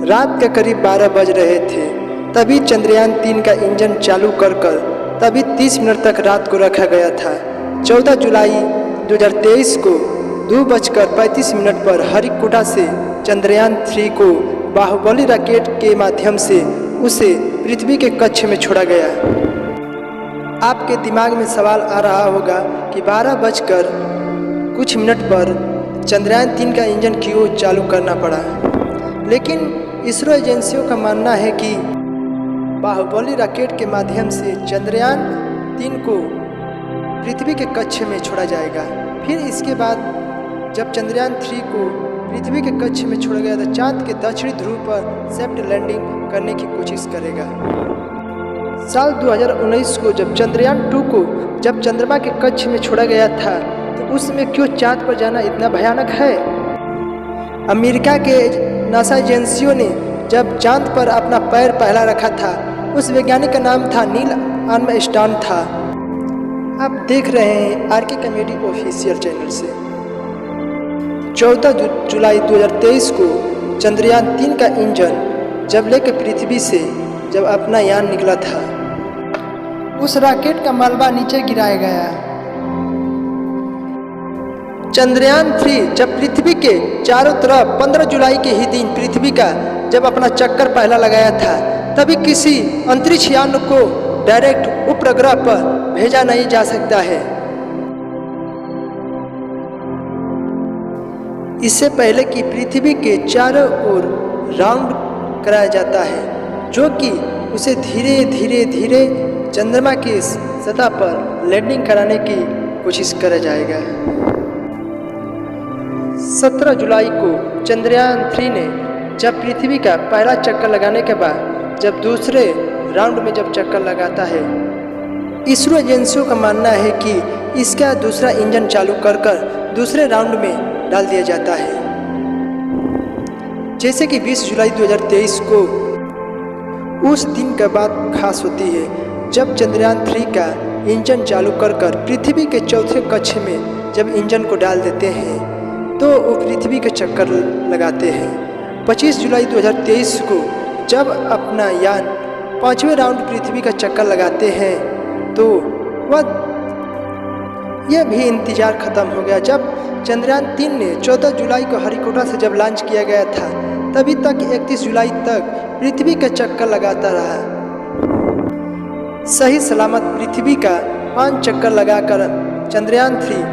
रात के करीब 12 बज रहे थे। तभी चंद्रयान 3 का इंजन चालू कर तभी 30 मिनट तक रात को रखा गया था। 14 जुलाई 2023 को 2:35 पर हरिकोटा से चंद्रयान 3 को बाहुबली रॉकेट के माध्यम से उसे पृथ्वी के कक्ष में छोड़ा गया। आपके दिमाग में सवाल आ रहा होगा कि 12 बजकर कुछ मिनट पर चंद्रयान 3 का इंजन क्यों चालू करना पड़ा। लेकिन इसरो एजेंसियों का मानना है कि बाहुबली रॉकेट के माध्यम से चंद्रयान 3 को पृथ्वी के कक्ष में छोड़ा जाएगा। फिर इसके बाद जब चंद्रयान 3 को पृथ्वी के कक्ष में छोड़ा गया तो चांद के दक्षिणी ध्रुव पर सॉफ्ट लैंडिंग करने की कोशिश करेगा। साल 2019 को जब चंद्रयान 2 को जब चंद्रमा के कक्ष में छोड़ा गया था तो उसमें क्यों चांद पर जाना इतना भयानक है। अमेरिका के नासा एजेंसियों ने जब चांद पर अपना पैर पहला रखा था उस वैज्ञानिक का नाम था नील आर्मस्ट्रॉन्ग था। आप देख रहे हैं आरके कॉमेडी ऑफिशियल चैनल से। 14 जुलाई 2023 को चंद्रयान 3 का इंजन जब लेकर पृथ्वी से जब अपना यान निकला था उस रॉकेट का मलबा नीचे गिराया गया। चंद्रयान 3 जब पृथ्वी के चारों तरफ 15 जुलाई के ही दिन पृथ्वी का जब अपना चक्कर पहला लगाया था तभी किसी अंतरिक्ष यान को डायरेक्ट उपग्रह पर भेजा नहीं जा सकता है। इससे पहले कि पृथ्वी के चारों ओर राउंड कराया जाता है जो कि उसे धीरे धीरे चंद्रमा की सतह पर लैंडिंग कराने की कोशिश करा जाएगा। 17 जुलाई को चंद्रयान 3 ने जब पृथ्वी का पहला चक्कर लगाने के बाद जब दूसरे राउंड में जब चक्कर लगाता है इसरो एजेंसियों का मानना है कि इसका दूसरा इंजन चालू कर दूसरे राउंड में डाल दिया जाता है। जैसे कि 20 जुलाई 2023 को उस दिन का बात खास होती है जब चंद्रयान 3 का इंजन चालू कर पृथ्वी के चौथे कक्ष में जब इंजन को डाल देते हैं तो वो पृथ्वी के चक्कर लगाते हैं। 25 जुलाई 2023 को जब अपना यान 5वें राउंड पृथ्वी का चक्कर लगाते हैं तो वह यह भी इंतज़ार ख़त्म हो गया। जब चंद्रयान 3 ने 14 जुलाई को हरिकोटा से जब लॉन्च किया गया था तभी तक 31 जुलाई तक पृथ्वी का चक्कर लगाता रहा। सही सलामत पृथ्वी का 5 चक्कर लगाकर चंद्रयान 3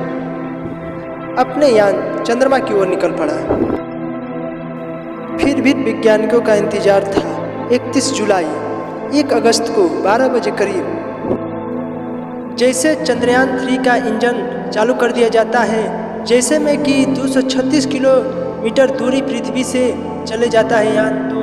अपने यान चंद्रमा की ओर निकल पड़ा। फिर भी वैज्ञानिकों का इंतजार था 31 जुलाई 1 अगस्त को 12 बजे करीब जैसे चंद्रयान 3 का इंजन चालू कर दिया जाता है जैसे में कि 236 किलोमीटर दूरी पृथ्वी से चले जाता है यान। तो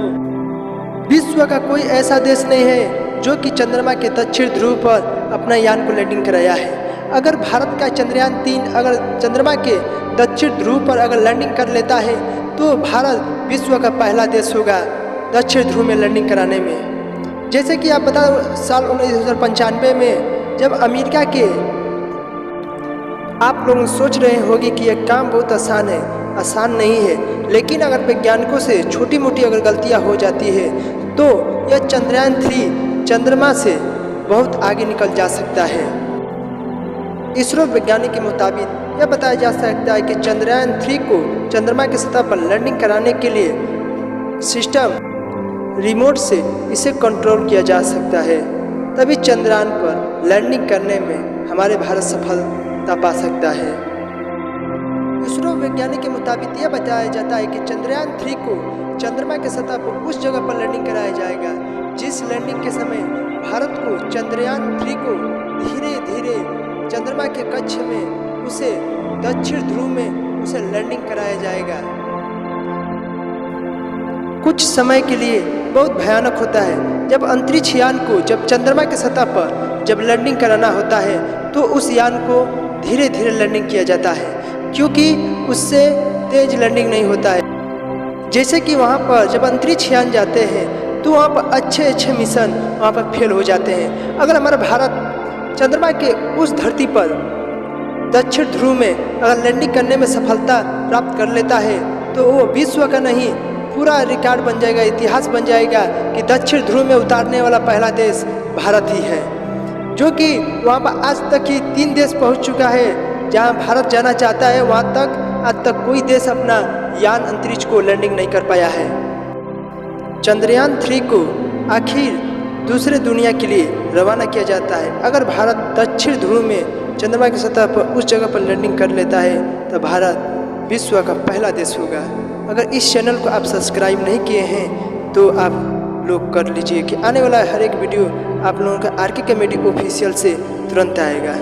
विश्व का कोई ऐसा देश नहीं है जो कि चंद्रमा के दक्षिण ध्रुव पर अपना यान को लैंडिंग कराया है। अगर भारत का चंद्रयान 3 अगर चंद्रमा के दक्षिण ध्रुव पर अगर लैंडिंग कर लेता है तो भारत विश्व का पहला देश होगा दक्षिण ध्रुव में लैंडिंग कराने में। जैसे कि आप बता साल 1995 में जब अमेरिका के आप लोग सोच रहे होंगे कि यह काम बहुत आसान है, आसान नहीं है। लेकिन अगर वैज्ञानिकों से छोटी मोटी अगर गलतियां हो जाती है तो यह चंद्रयान 3 चंद्रमा से बहुत आगे निकल जा सकता है। इसरो वैज्ञानिक के मुताबिक यह बताया जा सकता है कि चंद्रयान 3 को चंद्रमा की सतह पर लैंडिंग कराने के लिए सिस्टम रिमोट से इसे कंट्रोल किया जा सकता है। तभी चंद्रयान पर लैंडिंग करने में हमारे भारत सफलता पा सकता है। इसरो वैज्ञानिक के मुताबिक यह बताया जाता है कि चंद्रयान 3 को चंद्रमा की सतह पर उस जगह पर लैंडिंग कराया जाएगा जिस लैंडिंग के समय भारत को चंद्रयान 3 को धीरे धीरे चंद्रमा के कक्ष में उसे दक्षिण ध्रुव में उसे लैंडिंग कराया जाएगा। कुछ समय के लिए बहुत भयानक होता है जब अंतरिक्ष यान को जब चंद्रमा की सतह पर जब लैंडिंग कराना होता है तो उस यान को धीरे धीरे लैंडिंग किया जाता है क्योंकि उससे तेज लैंडिंग नहीं होता है। जैसे कि वहाँ पर जब अंतरिक्ष यान जाते हैं तो वहाँ पर अच्छे मिशन वहाँ पर फेल हो जाते हैं। अगर हमारा भारत चंद्रमा के उस धरती पर दक्षिण ध्रुव में अगर लैंडिंग करने में सफलता प्राप्त कर लेता है तो वो विश्व का नहीं पूरा रिकॉर्ड बन जाएगा, इतिहास बन जाएगा कि दक्षिण ध्रुव में उतारने वाला पहला देश भारत ही है, जो कि वहाँ पर आज तक ही 3 देश पहुँच चुका है। जहाँ भारत जाना चाहता है वहाँ तक आज तक कोई देश अपना यान अंतरिक्ष को लैंडिंग नहीं कर पाया है। चंद्रयान 3 को आखिर दूसरे दुनिया के लिए रवाना किया जाता है। अगर भारत दक्षिण ध्रुव में चंद्रमा की सतह पर उस जगह पर लैंडिंग कर लेता है तो भारत विश्व का पहला देश होगा। अगर इस चैनल को आप सब्सक्राइब नहीं किए हैं तो आप लोग कर लीजिए कि आने वाला हर एक वीडियो आप लोगों का आरके कॉमेडी ऑफिशियल से तुरंत आएगा।